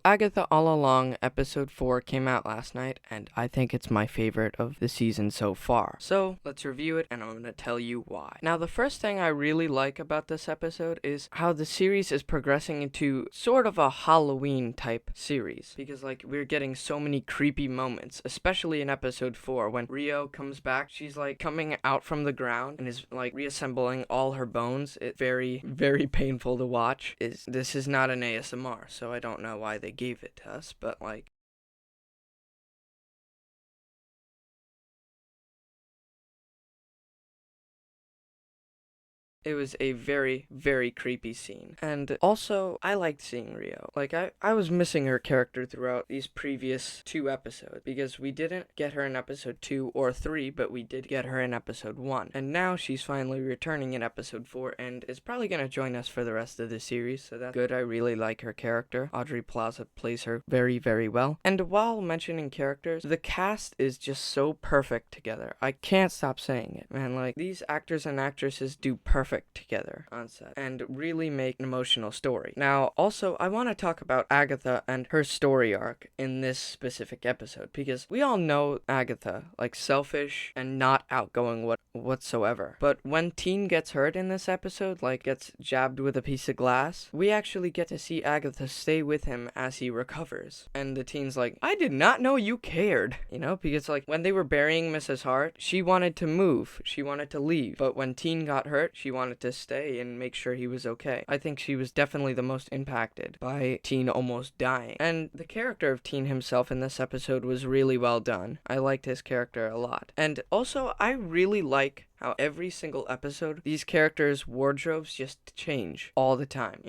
Agatha All Along episode 4 came out last night, and I think it's my favorite of the season so far. So, let's review it, and I'm gonna tell you why. Now, the first thing I really like about this episode is how the series is progressing into sort of a Halloween type series. Because, we're getting so many creepy moments, especially in episode 4 when Rio comes back. She's, coming out from the ground and is, reassembling all her bones. It's very, very painful to watch. This is not an ASMR, so I don't know why they gave it to us, but it was a very, very creepy scene. And also, I liked seeing Rio. I was missing her character throughout these previous 2 episodes, because we didn't get her in episode 2 or 3, but we did get her in episode 1. And now she's finally returning in episode 4, and is probably gonna join us for the rest of the series, so that's good. I really like her character. Audrey Plaza plays her very, very well. And while mentioning characters, the cast is just so perfect together. I can't stop saying it, man. These actors and actresses do perfect together on set and really make an emotional story. Now, also, I want to talk about Agatha and her story arc in this specific episode, because we all know Agatha, selfish and not outgoing whatsoever. But when Teen gets hurt in this episode, gets jabbed with a piece of glass, we actually get to see Agatha stay with him as he recovers. And the Teen's I did not know you cared, because when they were burying Mrs. Hart, she wanted to move, she wanted to leave, but when Teen got hurt, she wanted to stay and make sure he was okay. I think she was definitely the most impacted by Teen almost dying. And the character of Teen himself in this episode was really well done. I liked his character a lot. And also, I really like how every single episode, these characters' wardrobes just change all the time,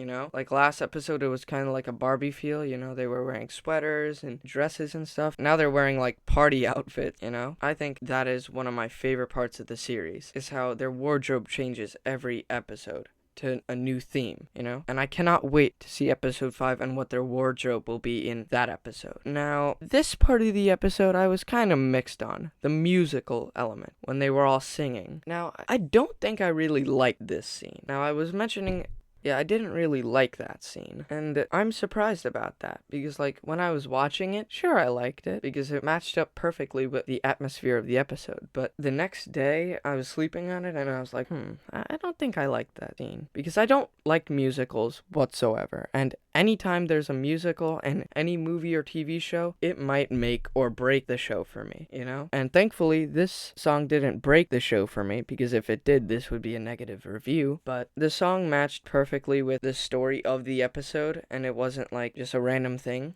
last episode, it was kind of like a Barbie feel, they were wearing sweaters and dresses and stuff. Now they're wearing, party outfits, I think that is one of my favorite parts of the series, is how their wardrobe changes every episode to a new theme, And I cannot wait to see episode 5 and what their wardrobe will be in that episode. Now, this part of the episode I was kind of mixed on, the musical element, when they were all singing. Now, I don't think I really liked this scene. Now, I was mentioning, I didn't really like that scene, and I'm surprised about that, because, when I was watching it, sure, I liked it, because it matched up perfectly with the atmosphere of the episode, but the next day, I was sleeping on it, and I was like, I don't think I liked that scene, because I don't like musicals whatsoever, and anytime there's a musical in any movie or TV show, it might make or break the show for me, And thankfully, this song didn't break the show for me, because if it did, this would be a negative review, but the song matched perfectly with the story of the episode, and it wasn't just a random thing,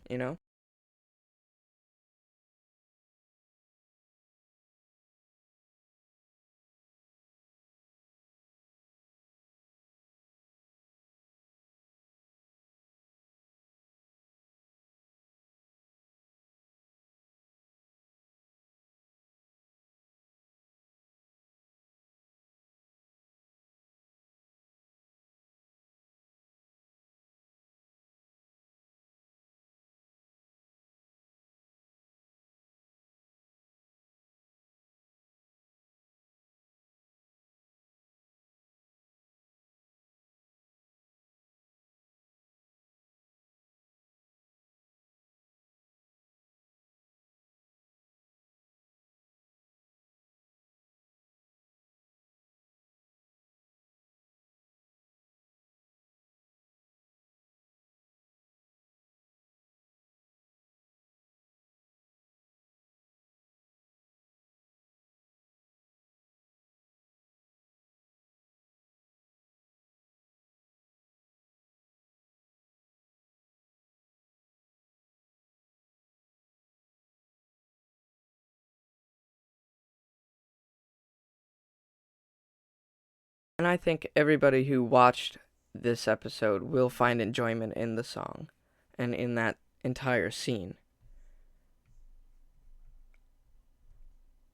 And I think everybody who watched this episode will find enjoyment in the song and in that entire scene.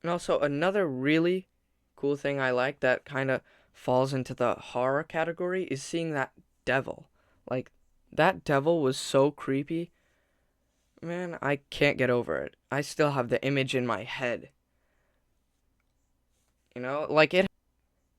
And also, another really cool thing I like that kind of falls into the horror category is seeing that devil. That devil was so creepy. Man, I can't get over it. I still have the image in my head.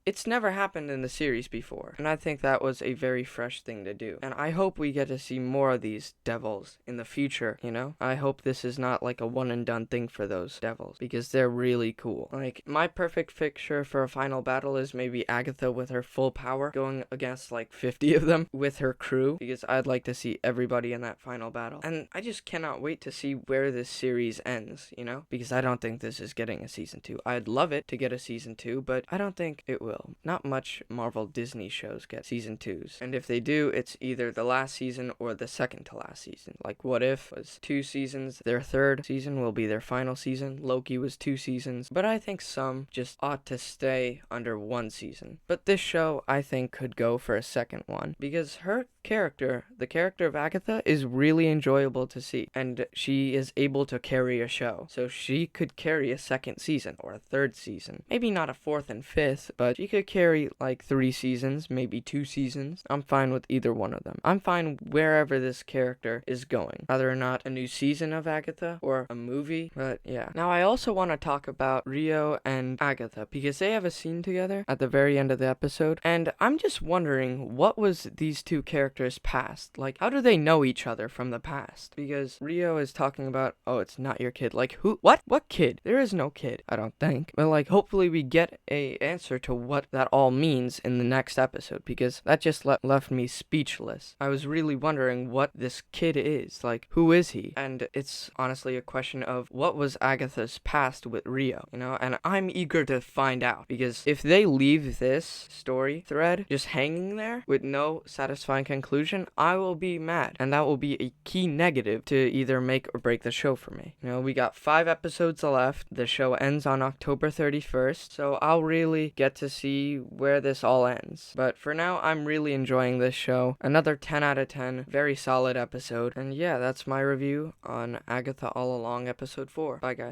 It it's never happened in the series before, and I think that was a very fresh thing to do. And I hope we get to see more of these devils in the future, you know? I hope this is not like a one and done thing for those devils, because they're really cool. Like, my perfect picture for a final battle is maybe Agatha with her full power going against like 50 of them with her crew, because I'd like to see everybody in that final battle. And I just cannot wait to see where this series ends, you know? Because I don't think this is getting a season 2. I'd love it to get a season 2, but I don't think it will. Not much Marvel Disney shows get season 2s. And if they do, it's either the last season or the second to last season. Like What If was 2 seasons, their third season will be their final season. Loki was 2 seasons, but I think some just ought to stay under 1 season. But this show, I think, could go for a second one, because her character, the character of Agatha, is really enjoyable to see, and she is able to carry a show. So she could carry a second season or a third season. Maybe not a fourth and fifth, but she could carry like 3 seasons, maybe 2 seasons. I'm fine with either one of them. I'm fine wherever this character is going, whether or not a new season of Agatha or a movie. But yeah. Now I also want to talk about Rio and Agatha, because they have a scene together at the very end of the episode, and I'm just wondering, what was these two characters' past? Like, how do they know each other from the past? Because Rio is talking about, oh, it's not your kid. Like, who? What kid? There is no kid, I don't think. But like, hopefully we get a answer to what that all means in the next episode, because that just left me speechless. I was really wondering what this kid is. Like, who is he? And it's honestly a question of, what was Agatha's past with Rio, you know? And I'm eager to find out, because if they leave this story thread just hanging there with no satisfying conclusion, I will be mad, and that will be a key negative to either make or break the show for me. You know, we got 5 episodes left. The show ends on October 31st, so I'll really get to see where this all ends. But for now, I'm really enjoying this show. Another 10 out of 10, very solid episode. And yeah, that's my review on Agatha All Along episode 4. Bye guys.